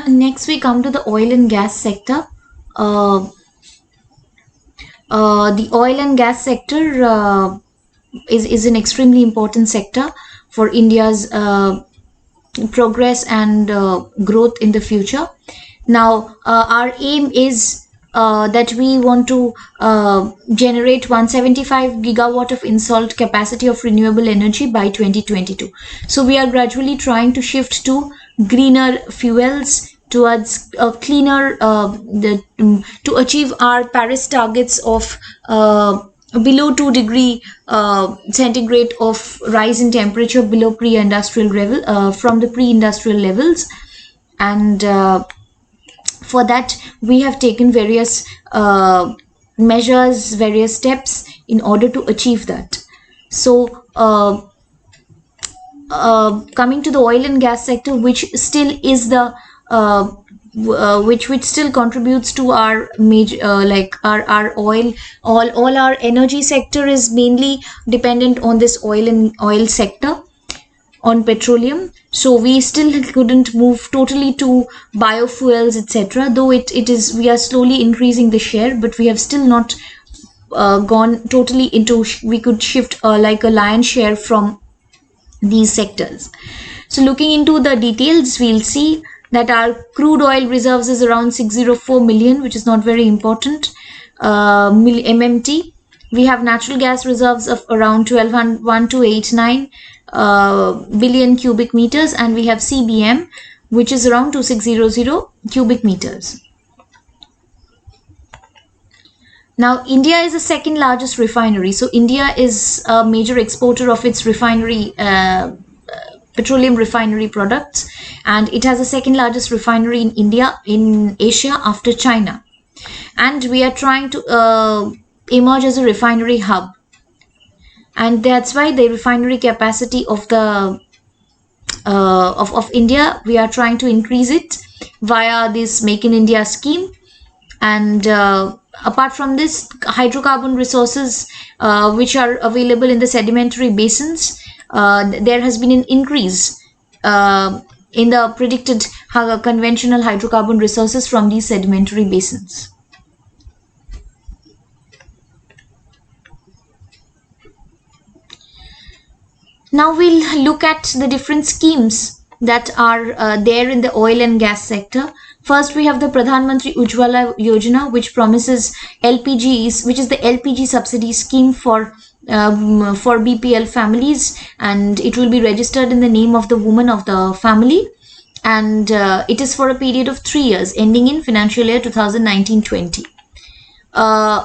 Next, we come to the oil and gas sector. Uh, the oil and gas sector is an extremely important sector for India's progress and growth in the future. Now, our aim is that we want to generate 175 gigawatt of installed capacity of renewable energy by 2022. So we are gradually trying to shift to greener fuels, towards cleaner to achieve our Paris targets of below 2 degree centigrade of rise in temperature below pre-industrial level, from the pre-industrial levels. And for that we have taken various measures, various steps in order to achieve that. So coming to the oil and gas sector, which still is the which still contributes to our major like our oil, all our energy sector is mainly dependent on this oil sector, on petroleum. So we still couldn't move totally to biofuels, etc., though it is, we are slowly increasing the share, but we have still not gone totally into, we could shift like a lion's share from these sectors. So looking into the details, we'll see that our crude oil reserves is around 604 million, which is not very important, MMT. We have natural gas reserves of around 1289 billion cubic meters, and we have CBM, which is around 2600 cubic meters. Now, India is the second largest refinery. So India is a major exporter of its refinery, petroleum refinery products, and it has the second largest refinery in India, in Asia, after China. And we are trying to emerge as a refinery hub, and that's why the refinery capacity of the of India, we are trying to increase it via this Make in India scheme. And apart from this, hydrocarbon resources which are available in the sedimentary basins, there has been an increase in the predicted conventional hydrocarbon resources from these sedimentary basins. Now we'll look at the different schemes that are there in the oil and gas sector. First, we have the Pradhan Mantri Ujjwala Yojana, which promises LPGs, which is the LPG subsidy scheme for BPL families, and it will be registered in the name of the woman of the family, and it is for a period of 3 years ending in financial year 2019-20.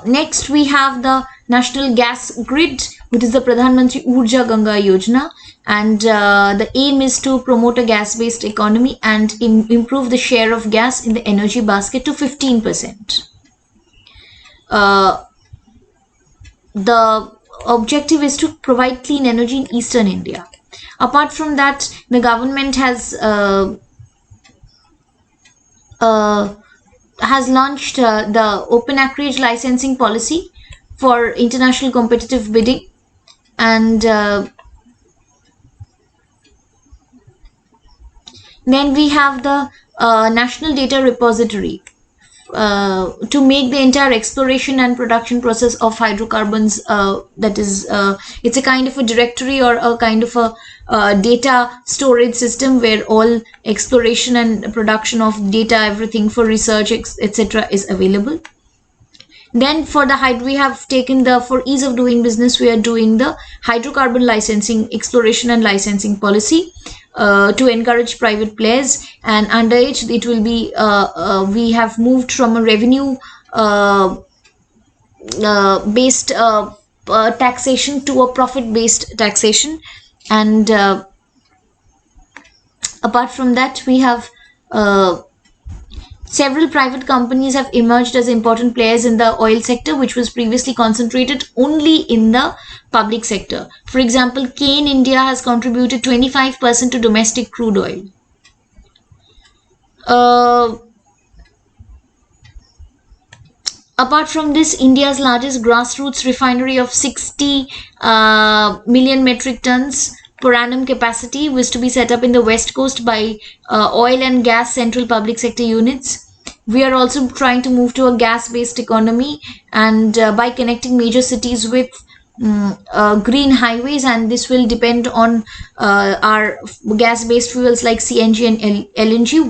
Next, we have the National Gas Grid, which is the Pradhan Mantri Urja Ganga Yojana, and the aim is to promote a gas-based economy and improve the share of gas in the energy basket to 15%. The objective is to provide clean energy in eastern India. Apart from that, the government has launched the open acreage licensing policy for international competitive bidding, and then we have the National Data Repository to make the entire exploration and production process of hydrocarbons, that is, it's a kind of a directory or a kind of a data storage system where all exploration and production of data, everything for research, etc., is available. Then for the we have taken the, for ease of doing business, we are doing the hydrocarbon licensing, exploration and licensing policy to encourage private players, and under it will be we have moved from a revenue based taxation to a profit based taxation. And apart from that, we have several private companies have emerged as important players in the oil sector, which was previously concentrated only in the public sector. For example, Cain India has contributed 25% to domestic crude oil. Apart from this, India's largest grassroots refinery of 60 million metric tons per annum capacity was to be set up in the West Coast by oil and gas central public sector units. We are also trying to move to a gas-based economy, and by connecting major cities with green highways, and this will depend on our gas-based fuels like CNG and LNG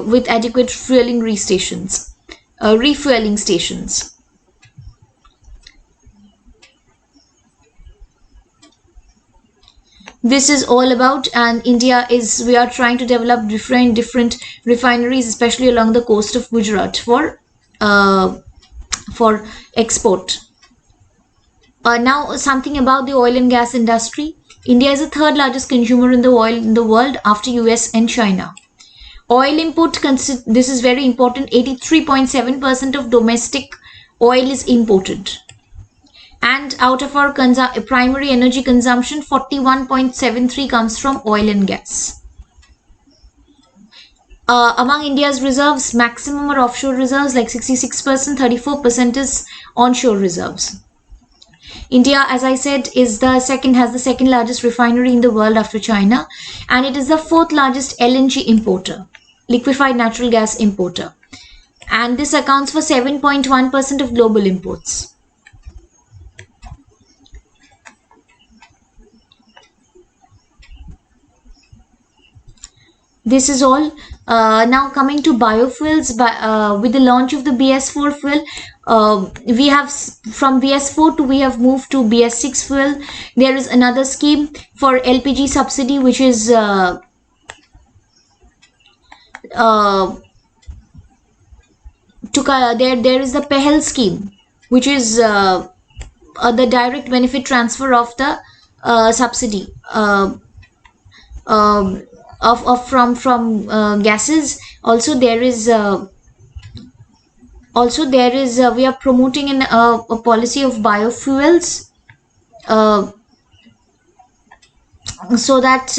with adequate refueling stations. This is all about, and we are trying to develop different refineries, especially along the coast of Gujarat for export. Now something about the oil and gas industry. India is the third largest consumer in the oil in the world after US and China. Oil import, this is very important, 83.7% of domestic oil is imported. And out of our primary energy consumption, 41.73 comes from oil and gas. Among India's reserves, maximum are offshore reserves like 66%, 34% is onshore reserves. India, as I said, has the second largest refinery in the world after China, and it is the fourth largest LNG importer, liquefied natural gas importer. And this accounts for 7.1% of global imports. This is all. Now coming to biofuels, with the launch of the BS4 fuel, we have from BS4 we have moved to BS6 fuel. There is another scheme for LPG subsidy, which is there is the PEHEL scheme, which is the direct benefit transfer of the subsidy from gases. Also there is we are promoting a policy of biofuels, so that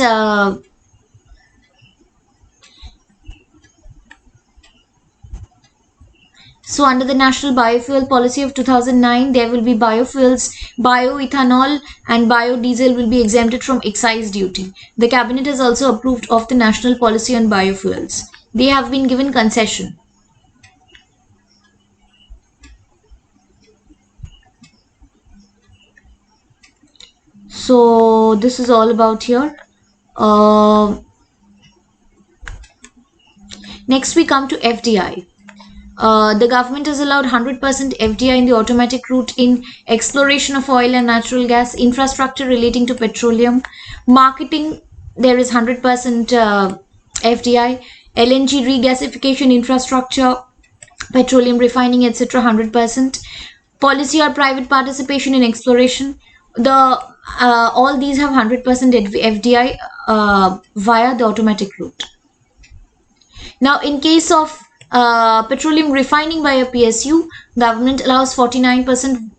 so under the National Biofuel Policy of 2009, there will be biofuels, bioethanol and biodiesel will be exempted from excise duty. The Cabinet has also approved of the National Policy on Biofuels. They have been given concession. So this is all about here. Next we come to FDI. The government has allowed 100% FDI in the automatic route in exploration of oil and natural gas, infrastructure relating to petroleum, marketing, there is 100% FDI, LNG regasification infrastructure, petroleum refining, etc. 100%. Policy or private participation in exploration, all these have 100% FDI via the automatic route. Now in case of petroleum refining by a PSU, government allows 49%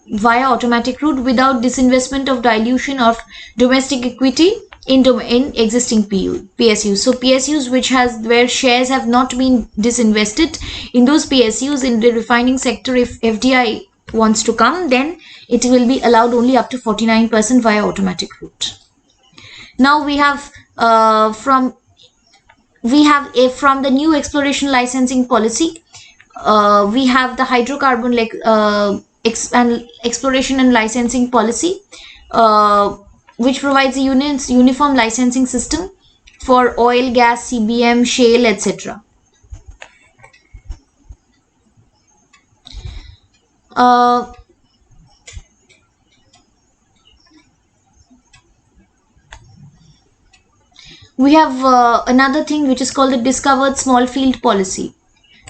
via automatic route without disinvestment of dilution of domestic equity in existing PSUs. So PSUs where shares have not been disinvested, in those PSUs in the refining sector, if FDI wants to come, then it will be allowed only up to 49% via automatic route. Now we have from the new exploration licensing policy, we have the hydrocarbon exploration and licensing policy, which provides a uniform licensing system for oil, gas, CBM, shale, etc. We have another thing which is called the Discovered Small Field Policy.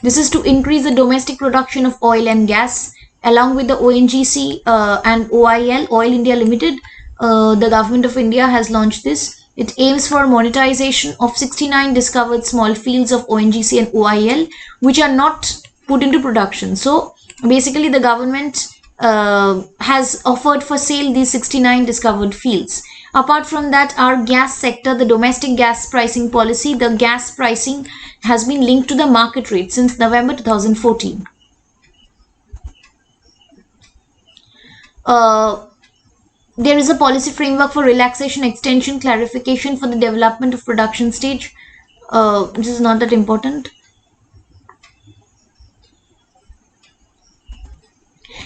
This is to increase the domestic production of oil and gas. Along with the ONGC and OIL, Oil India Limited, the Government of India has launched this. It aims for monetization of 69 discovered small fields of ONGC and OIL, which are not put into production. So basically the government has offered for sale these 69 discovered fields. Apart from that, our gas sector, the domestic gas pricing policy, the gas pricing has been linked to the market rate since November 2014. There is a policy framework for relaxation, extension, clarification for the development of production stage. This is not that important.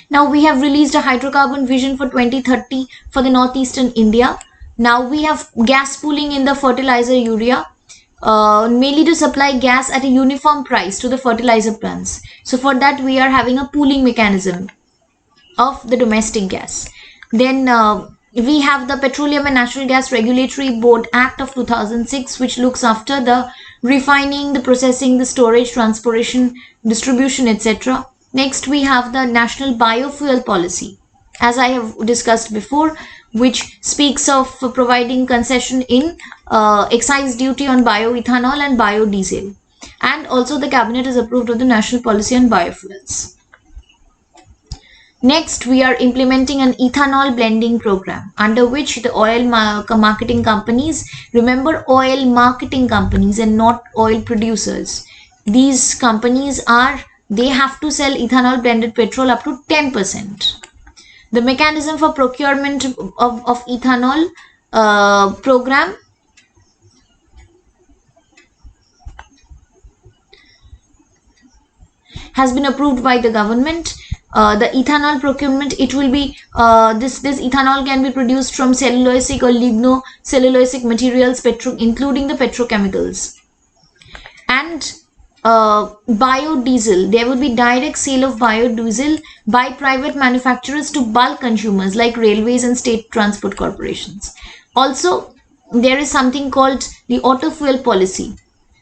Now we have released a hydrocarbon vision for 2030 for the northeastern India. Now we have gas pooling in the fertilizer urea, mainly to supply gas at a uniform price to the fertilizer plants. So for that we are having a pooling mechanism of the domestic gas. Then we have the Petroleum and Natural Gas Regulatory Board Act of 2006, which looks after the refining, the processing, the storage, transportation, distribution, etc. Next, we have the National Biofuel Policy, as I have discussed before, which speaks of providing concession in excise duty on bioethanol and biodiesel. And also the cabinet has approved of the National Policy on Biofuels. Next, we are implementing an ethanol blending program under which the oil marketing companies, remember oil marketing companies and not oil producers. These companies they have to sell ethanol blended petrol up to 10%. The mechanism for procurement of ethanol program has been approved by the government. The ethanol procurement, it will be this ethanol can be produced from cellulosic or lignocellulosic materials, including the petrochemicals. And biodiesel, there will be direct sale of biodiesel by private manufacturers to bulk consumers like railways and state transport corporations. Also, there is something called the auto fuel policy.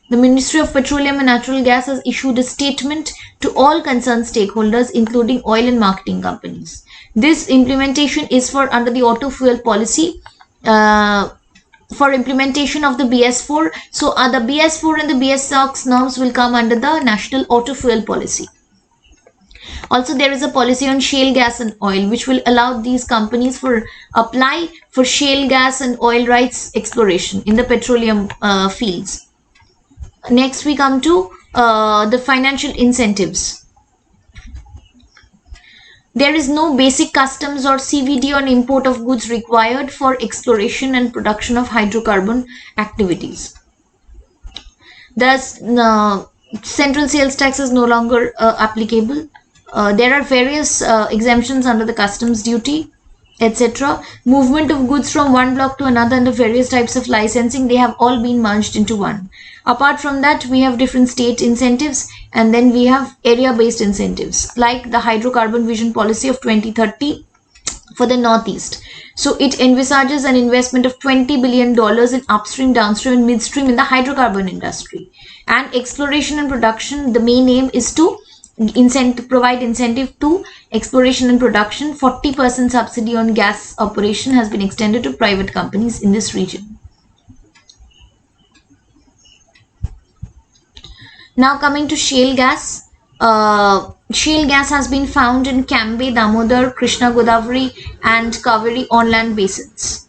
The Ministry of Petroleum and Natural Gas has issued a statement to all concerned stakeholders, including oil and marketing companies. This implementation is for under the auto fuel policy for implementation of the BS4. So the BS4 and the BS6 norms will come under the National Auto Fuel Policy. Also, there is a policy on shale gas and oil, which will allow these companies apply for shale gas and oil rights exploration in the petroleum fields. Next, we come to the financial incentives. There is no basic customs or CVD on import of goods required for exploration and production of hydrocarbon activities. Thus, central sales tax is no longer applicable. There are various exemptions under the customs duty, etc. Movement of goods from one block to another and the various types of licensing, they have all been merged into one. Apart from that, we have different state incentives, and then we have area-based incentives like the hydrocarbon vision policy of 2030 for the Northeast. So it envisages an investment of $20 billion in upstream, downstream and midstream in the hydrocarbon industry. And exploration and production, the main aim is to provide incentive to exploration and production. 40% subsidy on gas operation has been extended to private companies in this region. Now coming to shale gas. Shale gas has been found in Cambay, Damodar, Krishna Godavari and Kaveri on-land basins.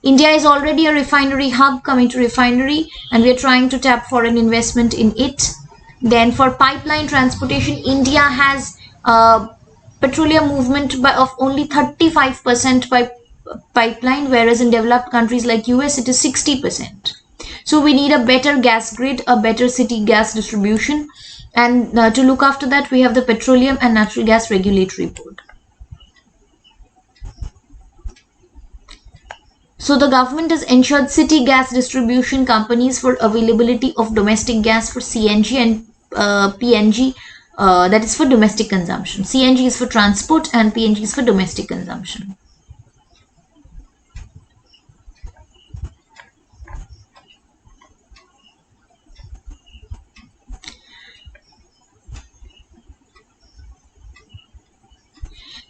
India is already a refinery hub, coming to refinery, and we are trying to tap foreign investment in it. Then for pipeline transportation, India has petroleum movement of only 35% by pipeline, whereas in developed countries like US it is 60%. So we need a better gas grid, a better city gas distribution, and to look after that we have the Petroleum and Natural Gas Regulatory Board. So the government has ensured city gas distribution companies for availability of domestic gas for CNG and PNG, that is for domestic consumption. CNG is for transport and PNG is for domestic consumption.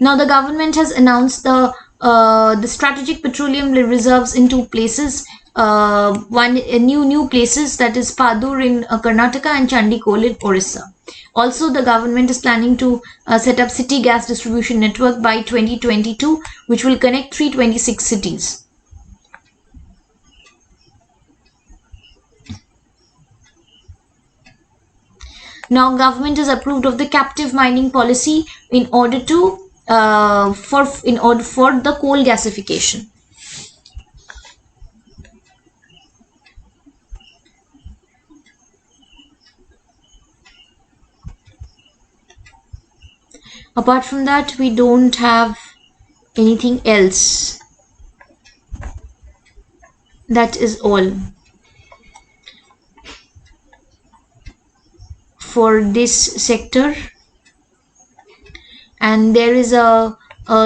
Now the government has announced the strategic petroleum reserves in two places. New places, that is Padur in Karnataka and Chandikol in Orissa. Also, the government is planning to set up city gas distribution network by 2022, which will connect 326 cities. Now, government has approved of the captive mining policy in order to in order for the coal gasification. Apart from that, we don't have anything else. That is all for this sector. And there is a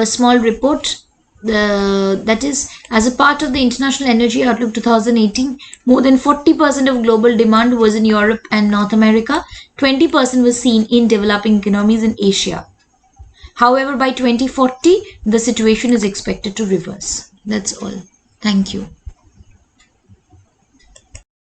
small report that is, as a part of the International Energy Outlook 2018, more than 40% of global demand was in Europe and North America. 20% was seen in developing economies in Asia. However, by 2040, the situation is expected to reverse. That's all. Thank you.